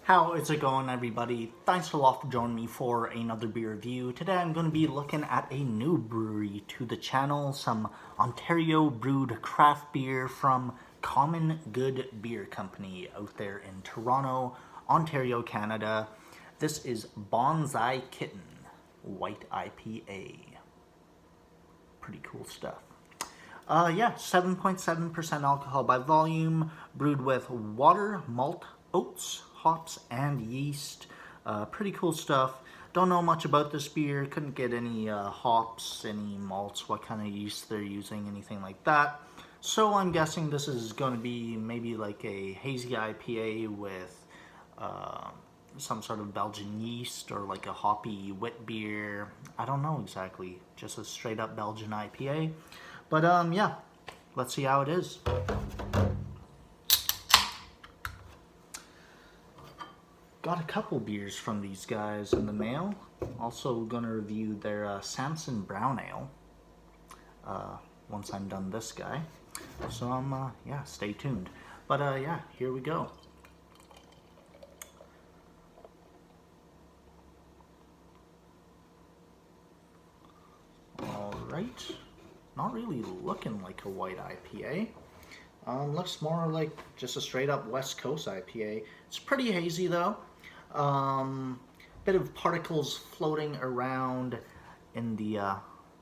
How is it going, everybody? Thanks a lot for joining me for another beer review. Today I'm going to be looking at a new brewery to the channel, some Ontario brewed craft beer from Common Good Beer Company out there in Toronto, Ontario, Canada. This is Bonsai Kitten White IPA. Pretty cool stuff. 7.7% alcohol by volume, brewed with water, malt, oats, hops, and yeast. Pretty cool stuff. Don't know much about this beer. Couldn't get any hops, any malts, what kind of yeast they're using, anything like that. So I'm guessing this is going to be maybe like a hazy IPA with some sort of Belgian yeast or like a hoppy wit beer. I don't know exactly. Just a straight up Belgian IPA. But yeah, let's see how it is. Got a couple beers from these guys in the mail. Also gonna review their Samson Brown Ale once I'm done this guy. So yeah, stay tuned. But yeah, here we go. All right. Not really looking like a white IPA. Looks more like just a straight up West Coast IPA. It's pretty hazy though. Bit of particles floating around in the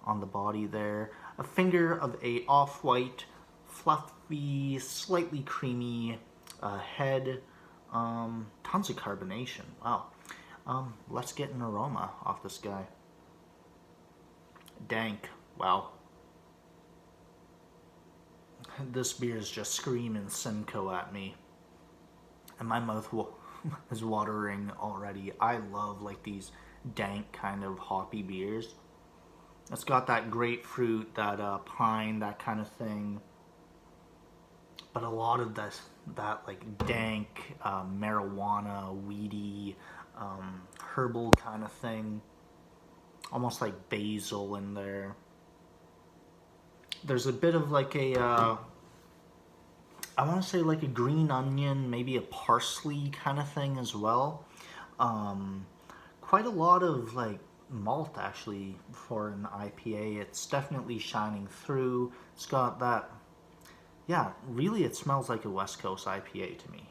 on the body there. A finger of a off-white, fluffy, slightly creamy head. Tons of carbonation. Wow. Let's get an aroma off this guy. Dank. Wow. This beer is just screaming Simcoe at me, and my mouth is watering already. I love like these dank kind of hoppy beers. It's got that grapefruit, that pine, that kind of thing, but a lot of that like dank marijuana, weedy, herbal kind of thing, almost like basil in there. There's a bit of like a, I want to say like a green onion, maybe a parsley kind of thing as well. Quite a lot of like malt actually for an IPA. It's definitely shining through. It's got that, yeah, really it smells like a West Coast IPA to me.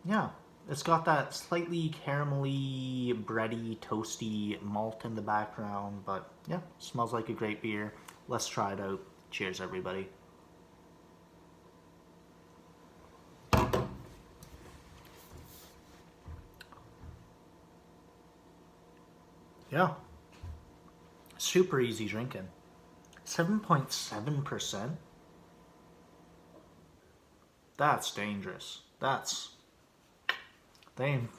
Yeah. It's got that slightly caramelly, bready, toasty malt in the background, but yeah, smells like a great beer. Let's try it out. Cheers, everybody. Yeah, super easy drinking. 7.7%. That's dangerous. They ain't,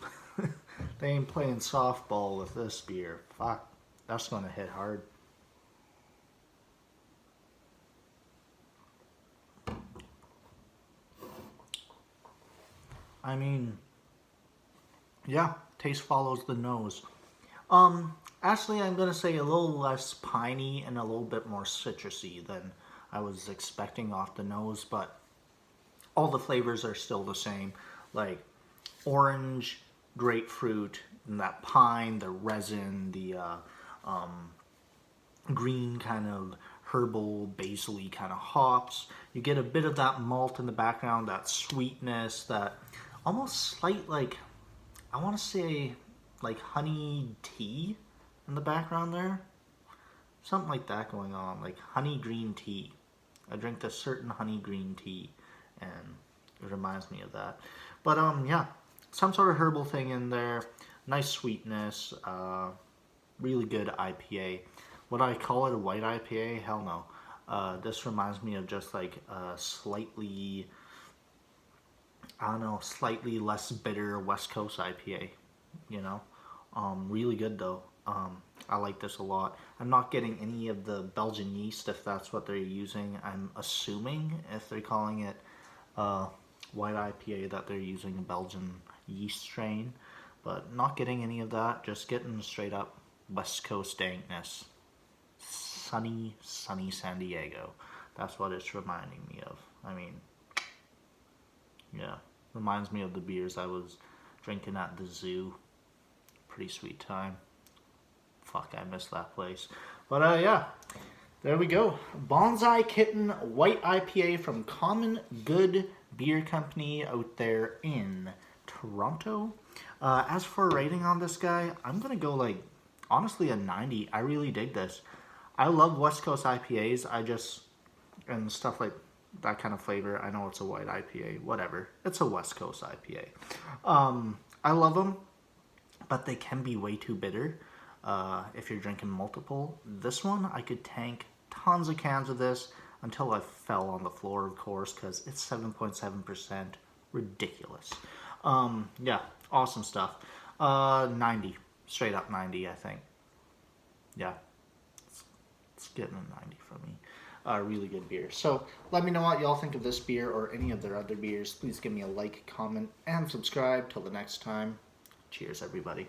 they ain't playing softball with this beer. Fuck, that's gonna hit hard. I mean, yeah, taste follows the nose. Actually, I'm gonna say a little less piney and a little bit more citrusy than I was expecting off the nose, but all the flavors are still the same. Like orange, grapefruit, and that pine, the resin, the green kind of herbal, basil-y kind of hops. You get a bit of that malt in the background, that sweetness, that almost slight like, I want to say like honey tea in the background there. Something like that going on, like honey green tea. I drink a certain honey green tea and it reminds me of that. But yeah, some sort of herbal thing in there, nice sweetness, really good IPA. Would I call it a white IPA? Hell no. This reminds me of just like a slightly, I don't know, slightly less bitter West Coast IPA, you know? Really good though. I like this a lot. I'm not getting any of the Belgian yeast if that's what they're using. I'm assuming if they're calling it white IPA that they're using a Belgian yeast strain, but not getting any of that, just getting straight up West Coast dankness. Sunny San Diego. That's what it's reminding me of. I mean, Yeah, reminds me of the beers I was drinking at the zoo. Pretty sweet time. Fuck, I miss that place. But yeah, there we go. Bonsai Kitten White IPA from Common Good Beer Company out there in Toronto. As for rating on this guy, I'm gonna go like honestly a 90. I really dig this. I love West Coast IPAs. And stuff like that kind of flavor. I know it's a white IPA, whatever. It's a West Coast IPA. I love them, but they can be way too bitter if you're drinking multiple. This one, I could tank tons of cans of this until I fell on the floor, of course, because it's 7.7%. Ridiculous. Yeah, awesome stuff. 90. Straight up 90, I think. Yeah, it's getting a 90 from me. Really good beer. So let me know what y'all think of this beer or any of their other beers. Please give me a like, comment, and subscribe. Till the next time, cheers, everybody.